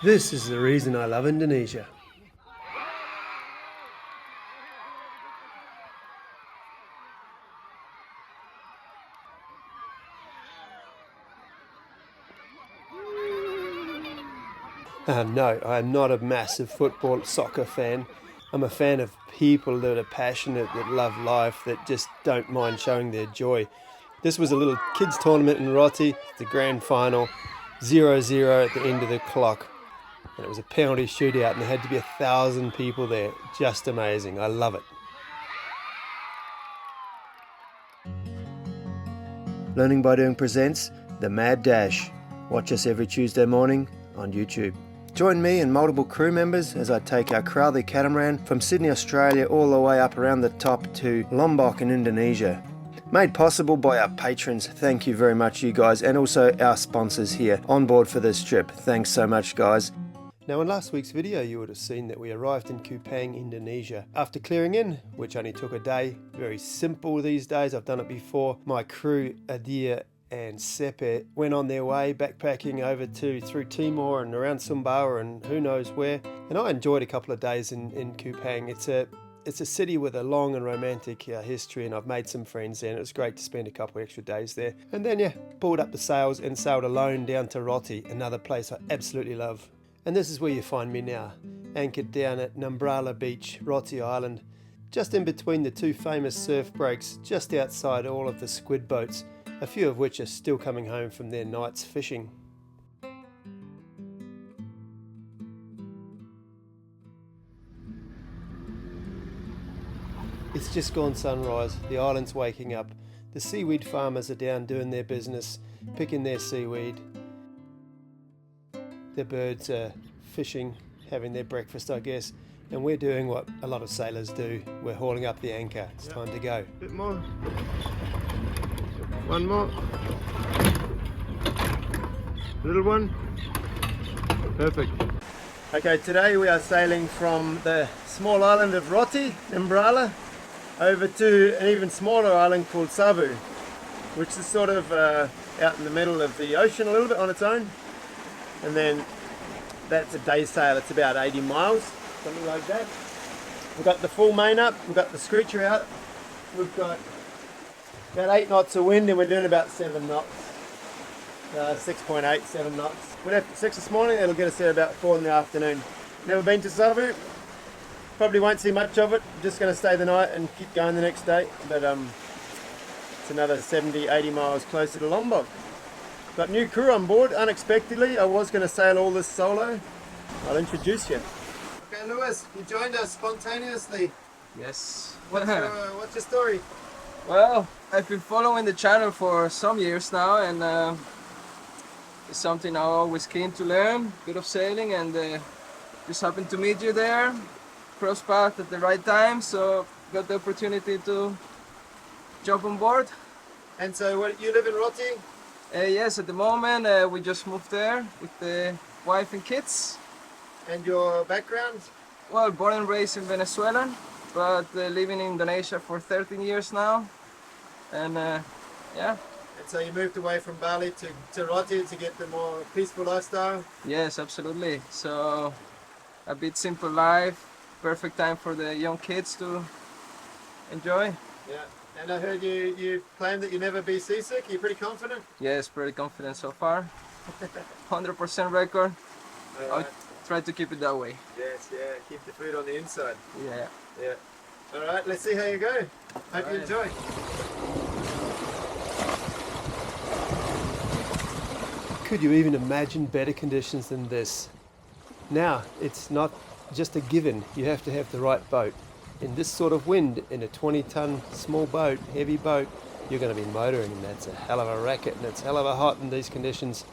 This is the reason I love Indonesia. No, I am not a massive football soccer fan. I'm a fan of people that are passionate, that love life, that just don't mind showing their joy. This was a little kids tournament in Rote, the grand final, 0-0 at the end of the clock. And it was a penalty shootout and there had to be 1,000 people there. Just amazing. I love it. Learning by Doing presents The Mad Dash. Watch us every Tuesday morning on YouTube. Join me and multiple crew members as I take our Krabi catamaran from Sydney, Australia all the way up around the top to Lombok in Indonesia. Made possible by our patrons. Thank you very much, you guys, and also our sponsors here on board for this trip. Thanks so much, guys. Now in last week's video you would have seen that we arrived in Kupang, Indonesia. After clearing in, which only took a day, very simple these days, I've done it before, my crew, Adia and Sepe, went on their way backpacking over through Timor and around Sumba and who knows where. And I enjoyed a couple of days in Kupang. It's a city with a long and romantic history, and I've made some friends there, and it was great to spend a couple of extra days there. And then pulled up the sails and sailed alone down to Rote, another place I absolutely love. And this is where you find me now, anchored down at Numbrala Beach, Rote Island, just in between the two famous surf breaks, just outside all of the squid boats, a few of which are still coming home from their nights fishing. It's just gone sunrise, the island's waking up, the seaweed farmers are down doing their business, picking their seaweed. The birds are fishing, having their breakfast I guess, and we're doing what a lot of sailors do, we're hauling up the anchor, it's time to go. Bit more. One more. Little one. Perfect. Okay, today we are sailing from the small island of Rote, Numbrala, over to an even smaller island called Sabu, which is sort of out in the middle of the ocean a little bit on its own. And then that's a day sail, it's about 80 miles, something like that. We've got the full main up, we've got the screecher out, we've got about 8 knots of wind and we're doing about 7 knots. 6.8, 7 knots. We left at 6 this morning, it'll get us there about 4 in the afternoon. Never been to Savu, probably won't see much of it, just going to stay the night and keep going the next day. But it's another 70, 80 miles closer to Lombok. Got new crew on board, unexpectedly. I was going to sail all this solo. I'll introduce you. Okay, Lewis, you joined us spontaneously. Yes. What's your story? Well, I've been following the channel for some years now, and it's something I'm always keen to learn, a bit of sailing, and just happened to meet you there, cross path at the right time, so got the opportunity to jump on board. And so, you live in Rote? Yes, at the moment we just moved there with the wife and kids. And your background? Well, born and raised in Venezuela, but living in Indonesia for 13 years now. And yeah. And so you moved away from Bali to Rote to get the more peaceful lifestyle? Yes, absolutely. So a bit simple life, perfect time for the young kids to enjoy. Yeah. And I heard you claim that you never be seasick. Are you pretty confident? Yes, pretty confident so far. 100% record. Right. I'll try to keep it that way. Yes, yeah. Keep the food on the inside. Yeah. Yeah. All right, let's see how you go. Hope you enjoy. Could you even imagine better conditions than this? Now, it's not just a given. You have to have the right boat. In this sort of wind, in a 20-ton small boat, heavy boat, you're going to be motoring, and that's a hell of a racket, and it's hell of a hot in these conditions.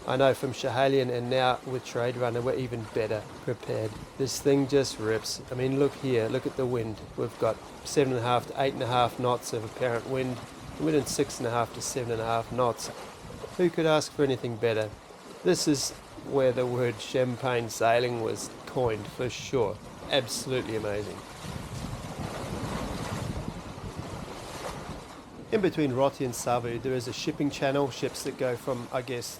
I know from Schiehallion and now with Trade Runner, we're even better prepared. This thing just rips. I mean, look here, look at the wind. We've got 7.5 to 8.5 knots of apparent wind, and we're in 6.5 to 7.5 knots. Who could ask for anything better? This is where the word champagne sailing was coined, for sure. Absolutely amazing. In between Rote and Savu, there is a shipping channel, ships that go from, I guess,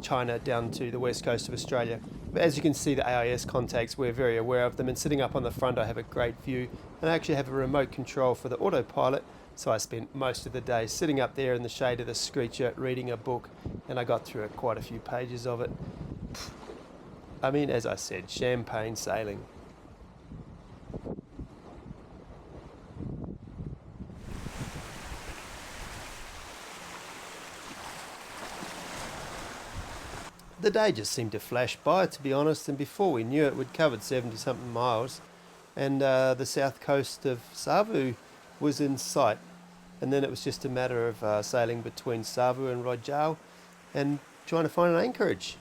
China down to the west coast of Australia. As you can see, the AIS contacts, we're very aware of them, and sitting up on the front I have a great view, and I actually have a remote control for the autopilot, so I spent most of the day sitting up there in the shade of the screecher reading a book, and I got through quite a few pages of it. I mean, as I said, champagne sailing. The day just seemed to flash by, to be honest, and before we knew it, we'd covered 70-something miles, and the south coast of Savu was in sight. And then it was just a matter of sailing between Savu and Rote and trying to find an anchorage.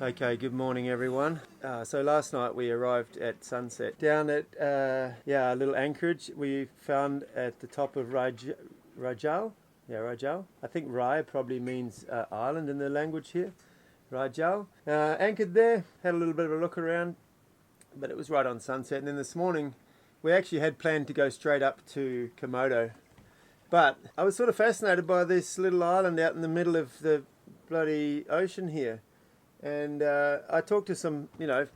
Okay, good morning everyone. So last night we arrived at sunset down at a little anchorage we found at the top of Rajal. Rajal. I think Rai probably means island in the language here. Rajal. Anchored there, had a little bit of a look around, but it was right on sunset. And then this morning we actually had planned to go straight up to Komodo, but I was sort of fascinated by this little island out in the middle of the bloody ocean here. And I talked to some,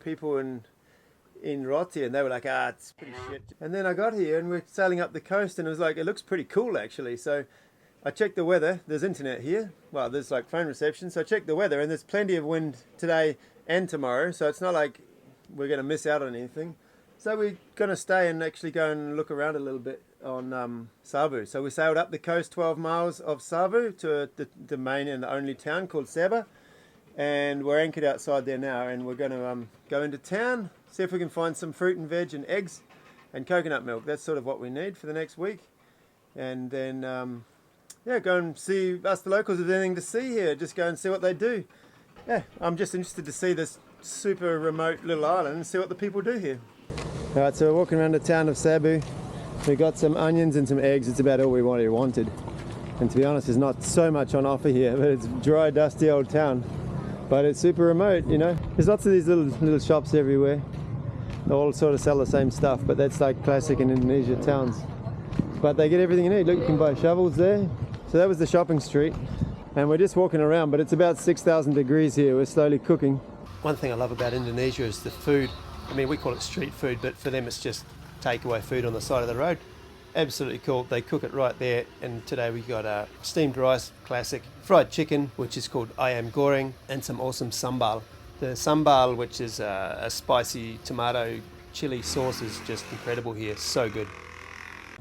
people in Rote, and they were like, it's pretty shit. And then I got here, and we're sailing up the coast, and it was like, it looks pretty cool, actually. So I checked the weather. There's internet here. Well, there's like phone reception. So I checked the weather, and there's plenty of wind today and tomorrow. So it's not like we're going to miss out on anything. So we're going to stay and actually go and look around a little bit on Sabu. So we sailed up the coast 12 miles of Sabu to the main and the only town called Sabu. And we're anchored outside there now, and we're going to go into town, see if we can find some fruit and veg and eggs and coconut milk. That's sort of what we need for the next week. And then, go and see us, the locals, if there's anything to see here. Just go and see what they do. Yeah, I'm just interested to see this super remote little island and see what the people do here. All right, so we're walking around the town of Sabu. We got some onions and some eggs. It's about all we wanted. And to be honest, there's not so much on offer here, but it's a dry, dusty old town. But it's super remote, There's lots of these little shops everywhere. They all sort of sell the same stuff, but that's like classic in Indonesia towns. But they get everything you need. Look, you can buy shovels there. So that was the shopping street. And we're just walking around, but it's about 6,000 degrees here. We're slowly cooking. One thing I love about Indonesia is the food. I mean, we call it street food, but for them it's just takeaway food on the side of the road. Absolutely cool. They cook it right there, and today we got steamed rice, classic, fried chicken, which is called ayam goreng, and some awesome sambal. The sambal, which is a spicy tomato chili sauce, is just incredible here. So good.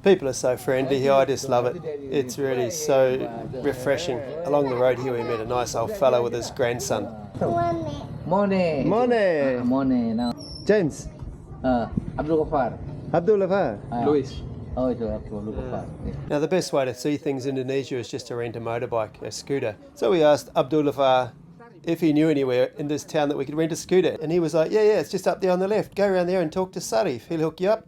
People are so friendly here. I just love it. It's really so refreshing. Along the road here we met a nice old fellow with his grandson. Morning. Now. James. Abdul Ghaffar. Abdul Ghaffar. Luis. Oh, it's Abdul Ghaffar. Now the best way to see things in Indonesia is just to rent a motorbike, a scooter. So we asked Abdul Ghaffar if he knew anywhere in this town that we could rent a scooter. And he was like, yeah, it's just up there on the left. Go around there and talk to Sarif. He'll hook you up.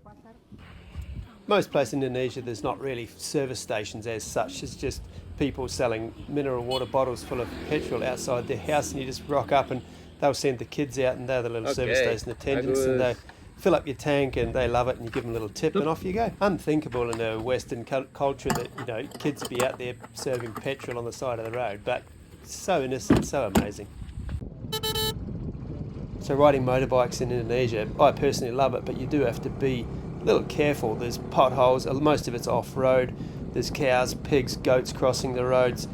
Most places in Indonesia, there's not really service stations as such. It's just people selling mineral water bottles full of petrol outside their house, and you just rock up and they'll send the kids out, and they're the little service station attendants, and they fill up your tank and they love it, and you give them a little tip and off you go. Unthinkable in a Western culture that kids be out there serving petrol on the side of the road, but so innocent, so amazing. So riding motorbikes in Indonesia, I personally love it, but you do have to be a little careful. There's potholes, most of it's off-road. There's cows, pigs, goats crossing the roads.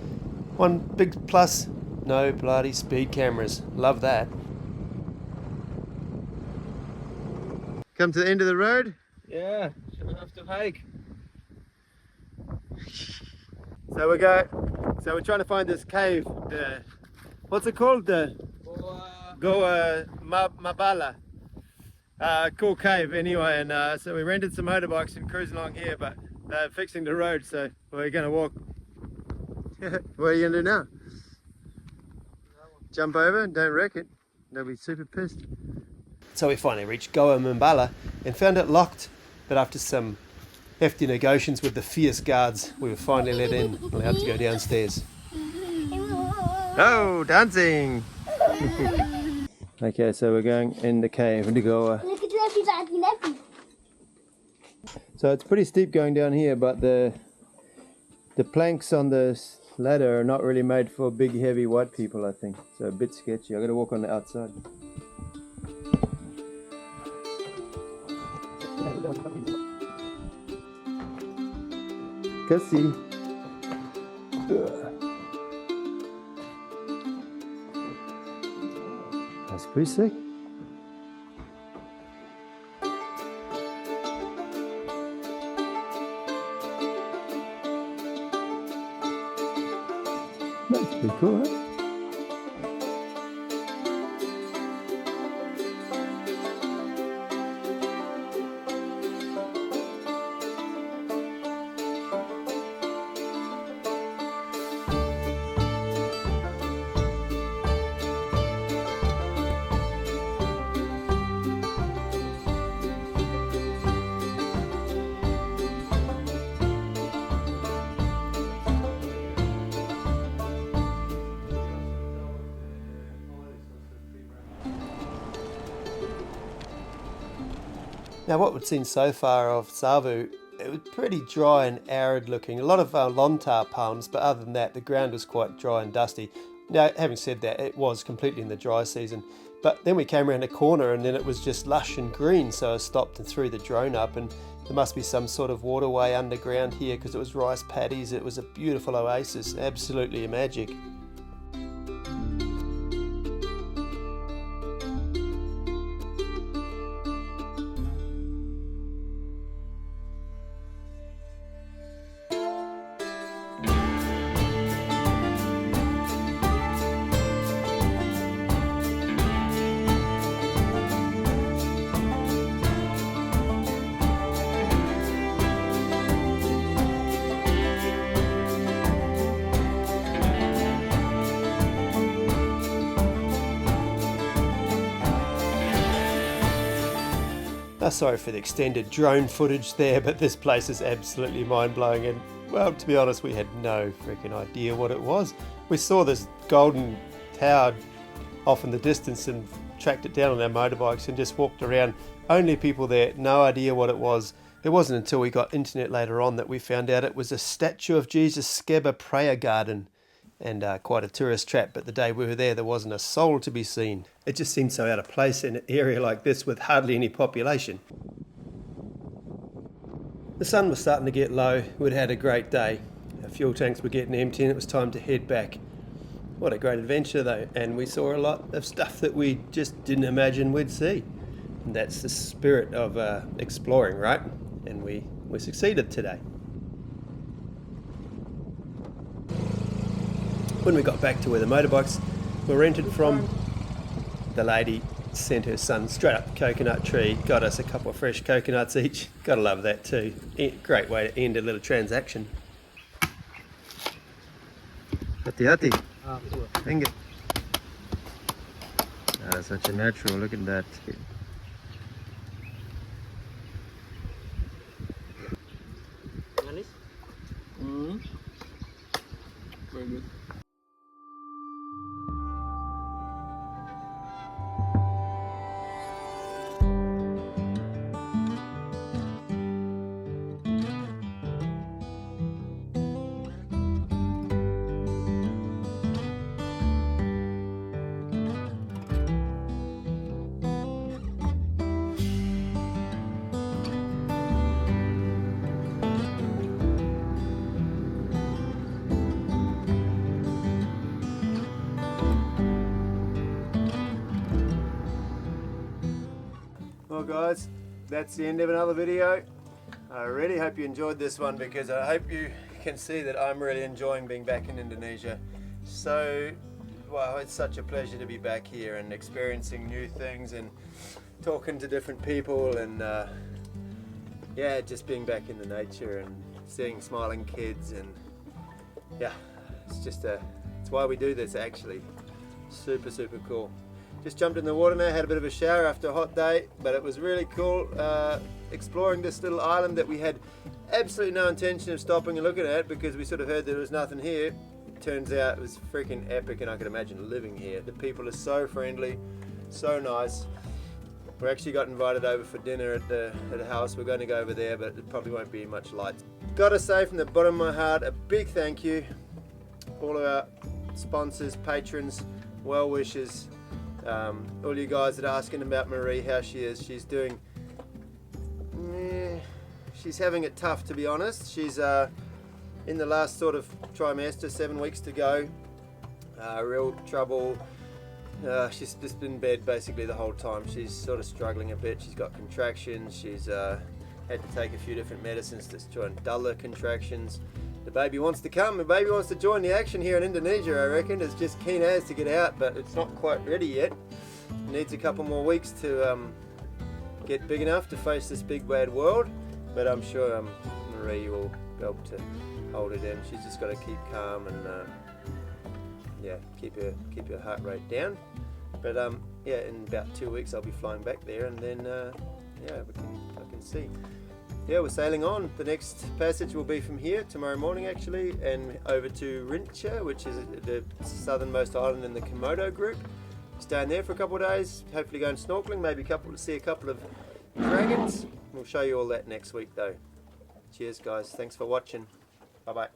One big plus, no bloody speed cameras. Love that. Come to the end of the road? Yeah, shouldn't have to hike. So we're trying to find this cave. What's it called? The Goa Mabala. Cool cave anyway, and so we rented some motorbikes and cruising along here, but fixing the road, so we're going to walk. What are you going to do now? Jump over and don't wreck it. They'll be super pissed. So we finally reached Goa Mbala and found it locked, but after some hefty negotiations with the fierce guards, we were finally let in, allowed to go downstairs. Oh, dancing! Okay, so we're going in the cave into Goa. So it's pretty steep going down here, but the planks on the ladder are not really made for big, heavy white people, I think. So a bit sketchy. I've got to walk on the outside. Kassi. That's pretty sick. That's pretty cool, huh? Now what we've seen so far of Savu, it was pretty dry and arid looking. A lot of lontar palms, but other than that the ground was quite dry and dusty. Now having said that, it was completely in the dry season, but then we came around a corner and then it was just lush and green, so I stopped and threw the drone up, and there must be some sort of waterway underground here because it was rice paddies. It was a beautiful oasis, absolutely magic. Sorry for the extended drone footage there, but this place is absolutely mind-blowing, and well, to be honest, we had no freaking idea what it was. We saw this golden tower off in the distance and tracked it down on our motorbikes and just walked around. Only people there, no idea what it was. It wasn't until we got internet later on that we found out it was a statue of Jesus Skeba prayer garden, and quite a tourist trap, but the day we were there wasn't a soul to be seen. It just seemed so out of place in an area like this with hardly any population. The sun was starting to get low. We'd had a great day. Our fuel tanks were getting empty and it was time to head back. What a great adventure though, and we saw a lot of stuff that we just didn't imagine we'd see. And that's the spirit of exploring, right? And we succeeded today. When we got back to where the motorbikes were rented from, the lady sent her son straight up the coconut tree, got us a couple of fresh coconuts each. Gotta love that too. Great way to end a little transaction. Hati-hati. Hang it. Such a natural, look at that. Very good. Well guys, that's the end of another video. I really hope you enjoyed this one, because I hope you can see that I'm really enjoying being back in Indonesia. So, well, it's such a pleasure to be back here and experiencing new things and talking to different people, and yeah, just being back in the nature and seeing smiling kids, and yeah, it's why we do this actually. Super cool. Just jumped in the water now, had a bit of a shower after a hot day, but it was really cool exploring this little island that we had absolutely no intention of stopping and looking at, because we sort of heard there was nothing here. Turns out it was freaking epic, and I could imagine living here. The people are so friendly, so nice. We actually got invited over for dinner at the house. We're going to go over there, but it probably won't be much light. Gotta say from the bottom of my heart, a big thank you. All of our sponsors, patrons, well-wishers, all you guys that are asking about Marie, how she is. She's doing, she's having it tough, to be honest. She's in the last sort of trimester, 7 weeks to go. Real trouble. She's just been in bed basically the whole time. She's sort of struggling a bit. She's got contractions. She's had to take a few different medicines to try and dull her contractions. The baby wants to come. The baby wants to join the action here in Indonesia, I reckon. It's just keen as to get out, but it's not quite ready yet. It needs a couple more weeks to get big enough to face this big bad world. But I'm sure Marie will be able to hold it in. She's just got to keep calm and yeah, keep her heart rate down. But yeah, in about 2 weeks I'll be flying back there, and then yeah, I can see. Yeah, we're sailing on. The next passage will be from here tomorrow morning actually, and over to Rincha, which is the southernmost island in the Komodo group. Staying there for a couple of days, hopefully going snorkeling, maybe see a couple of dragons. We'll show you all that next week though. Cheers guys, thanks for watching. Bye bye.